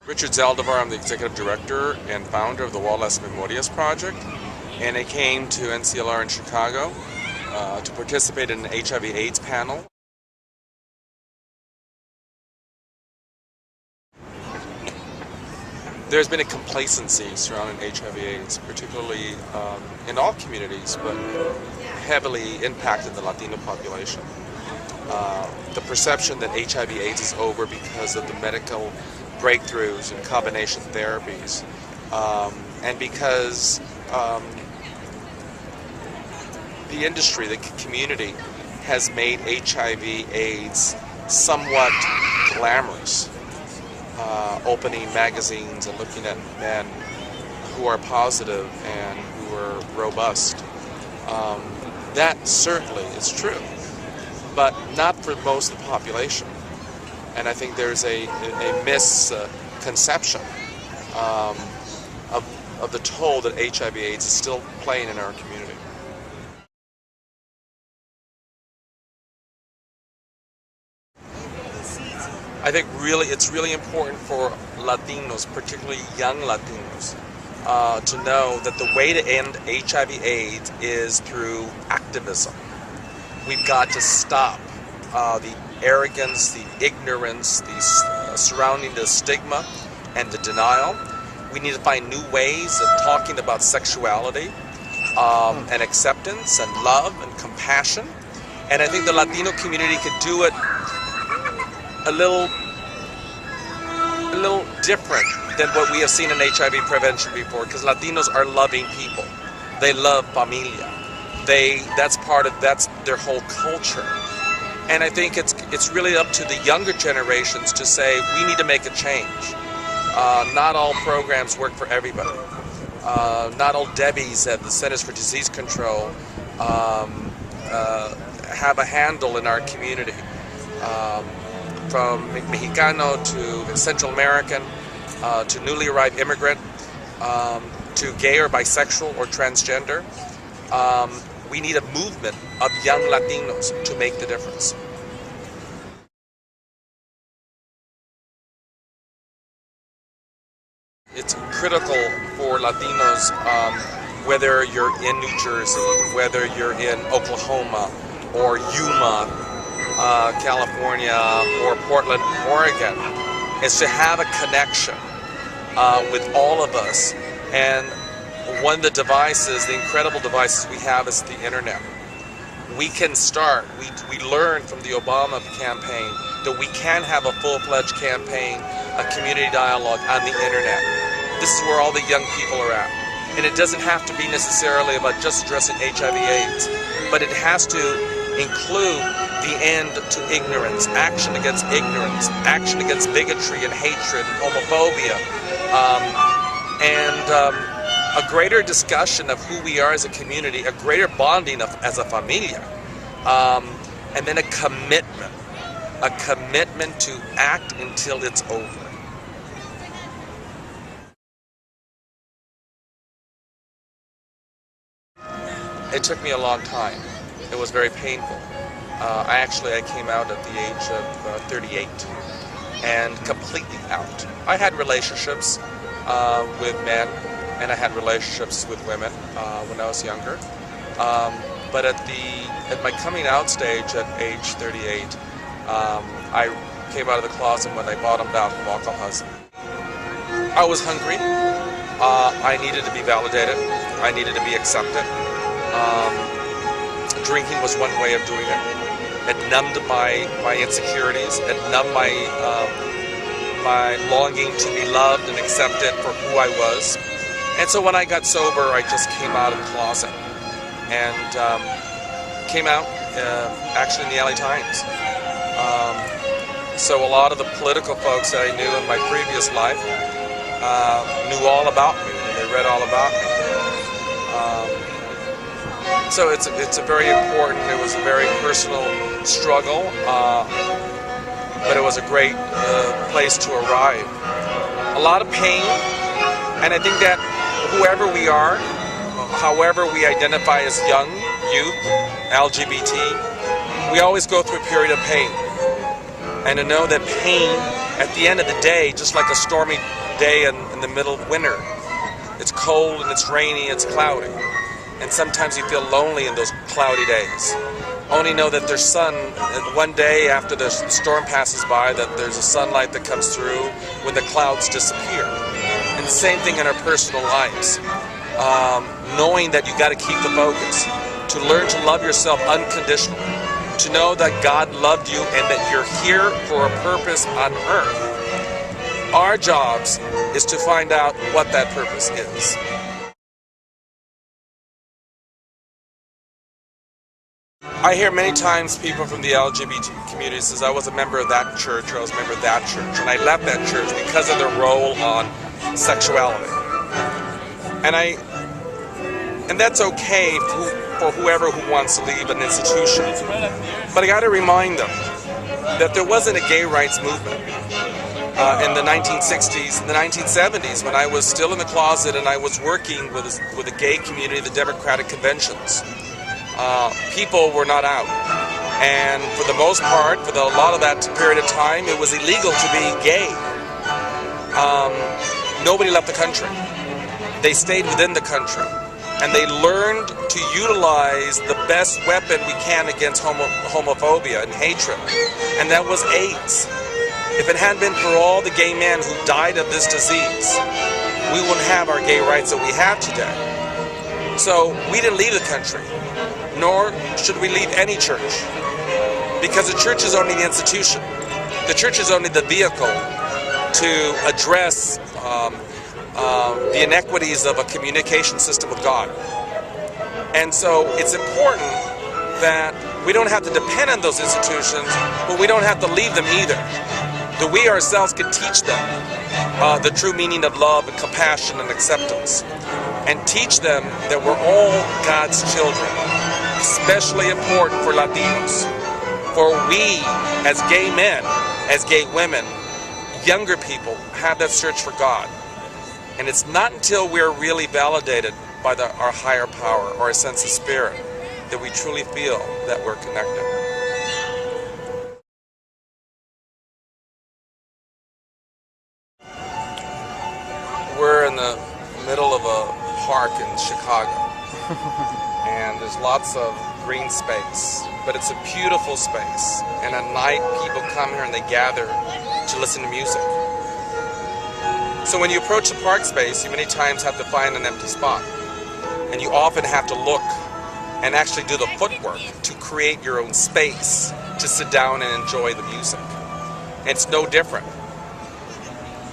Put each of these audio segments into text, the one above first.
Richard Zaldivar, I'm the executive director and founder of the Wall Las Memorias project, and I came to NCLR in Chicago to participate in an HIV/AIDS panel. There's been a complacency surrounding HIV/AIDS, particularly in all communities, but heavily impacted the Latino population. The perception that HIV/AIDS is over because of the medical breakthroughs and combination therapies, and because the industry, the community, has made HIV/AIDS somewhat glamorous, opening magazines and looking at men who are positive and who are robust. That certainly is true, but not for most of the population. And I think there's a misconception of the toll that HIV/AIDS is still playing in our community. I think it's really important for Latinos, particularly young Latinos, to know that the way to end HIV/AIDS is through activism. We've got to stop the arrogance, the ignorance, surrounding the stigma and the denial. We need to find new ways of talking about sexuality and acceptance and love and compassion. And I think the Latino community could do it a little different than what we have seen in HIV prevention before, because Latinos are loving people. They love familia. That's their whole culture. And I think it's really up to the younger generations to say we need to make a change. Not all programs work for everybody. Not all Debbies at the Centers for Disease Control have a handle in our community. From Mexicano to Central American, to newly arrived immigrant, to gay or bisexual or transgender. We need a movement of young Latinos to make the difference. It's critical for Latinos, whether you're in New Jersey, whether you're in Oklahoma or Yuma, California, or Portland, Oregon, is to have a connection with all of us. And one of the devices, the incredible devices we have, is the internet. We can start. We learned from the Obama campaign that we can have a full-fledged campaign, a community dialogue on the internet. This is where all the young people are at. And it doesn't have to be necessarily about just addressing HIV/AIDS, but it has to include the end to ignorance, action against ignorance, action against bigotry and hatred and homophobia, and a greater discussion of who we are as a community, a greater bonding as a familia, and then a commitment to act until it's over. It took me a long time. It was very painful. I came out at the age of 38 and completely out. I had relationships with men, and I had relationships with women when I was younger. But at my coming out stage at age 38, I came out of the closet when I bottomed out from alcoholism. I was hungry. I needed to be validated. I needed to be accepted. Drinking was one way of doing it. It numbed my insecurities. It numbed my longing to be loved and accepted for who I was. And so when I got sober, I just came out of the closet and came out actually in the LA Times. So a lot of the political folks that I knew in my previous life knew all about me, and they read all about me. So it's a very important, it was a very personal struggle, but it was a great place to arrive. A lot of pain, and I think that whoever we are, however we identify as young, youth, LGBT, we always go through a period of pain. And to know that pain At the end of the day, just like a stormy day in the middle of winter, it's cold and it's rainy, it's cloudy. And sometimes you feel lonely in those cloudy days. Only know that there's sun, and one day after the storm passes by, that there's a sunlight that comes through when the clouds disappear. And the same thing in our personal lives. Knowing that you got to keep the focus, to learn to love yourself unconditionally, to know that God loved you and that you're here for a purpose on earth. Our jobs is to find out what that purpose is. I hear many times people from the LGBT community says, I was a member of that church, or I was a member of that church, and I left that church because of their role on sexuality. And that's okay for whoever who wants to leave an institution. But I got to remind them that there wasn't a gay rights movement in the 1960s, in the 1970s, when I was still in the closet and I was working with the gay community, the Democratic conventions. People were not out. And for the most part, for a lot of that period of time, it was illegal to be gay. Nobody left the country. They stayed within the country. And they learned to utilize the best weapon we can against homophobia and hatred. And that was AIDS. If it hadn't been for all the gay men who died of this disease, we wouldn't have our gay rights that we have today. So we didn't leave the country, nor should we leave any church. Because the church is only the institution. The church is only the vehicle to address the inequities of a communication system with God. And so it's important that we don't have to depend on those institutions, but we don't have to leave them either. That we ourselves can teach them the true meaning of love and compassion and acceptance, and teach them that we're all God's children, especially important for Latinos. For we, as gay men, as gay women, younger people, have that search for God. And it's not until we're really validated by our higher power or our sense of spirit that we truly feel that we're connected. We're in the middle of a park in Chicago, and there's lots of green space, but it's a beautiful space. And at night, people come here and they gather to listen to music. So when you approach the park space, you many times have to find an empty spot. And you often have to look and actually do the footwork to create your own space to sit down and enjoy the music. And it's no different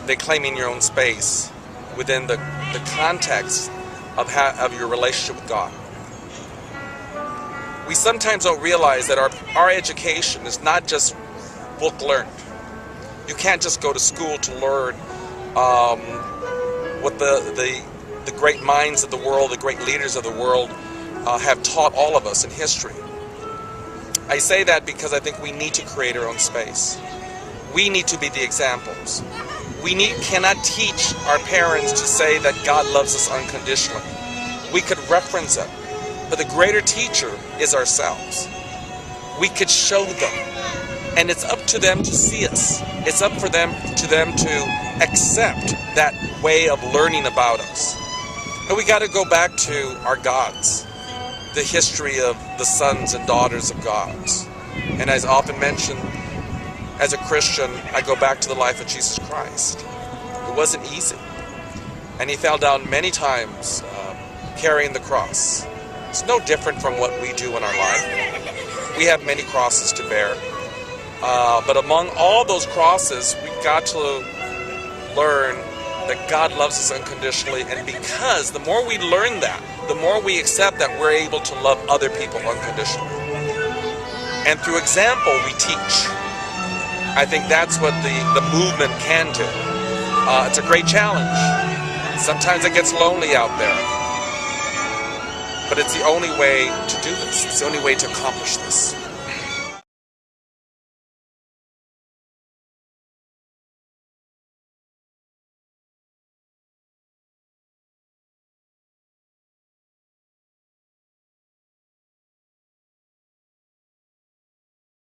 than claiming your own space within the context of your relationship with God. We sometimes don't realize that our education is not just book learned. You can't just go to school to learn what the great minds of the world, the great leaders of the world have taught all of us in history. I say that because I think we need to create our own space. We need to be the examples. We cannot teach our parents to say that God loves us unconditionally. We could reference it, but the greater teacher is ourselves. We could show them, and it's up to them to see us. It's up to them to accept that way of learning about us. And we got to go back to our gods, the history of the sons and daughters of gods. And as often mentioned, as a Christian, I go back to the life of Jesus Christ. It wasn't easy. And he fell down many times carrying the cross. It's no different from what we do in our life. We have many crosses to bear. But among all those crosses, we've got to learn that God loves us unconditionally. And because the more we learn that, the more we accept that we're able to love other people unconditionally. And through example, we teach. I think that's what the movement can do. It's a great challenge. Sometimes it gets lonely out there. But it's the only way to do this. It's the only way to accomplish this.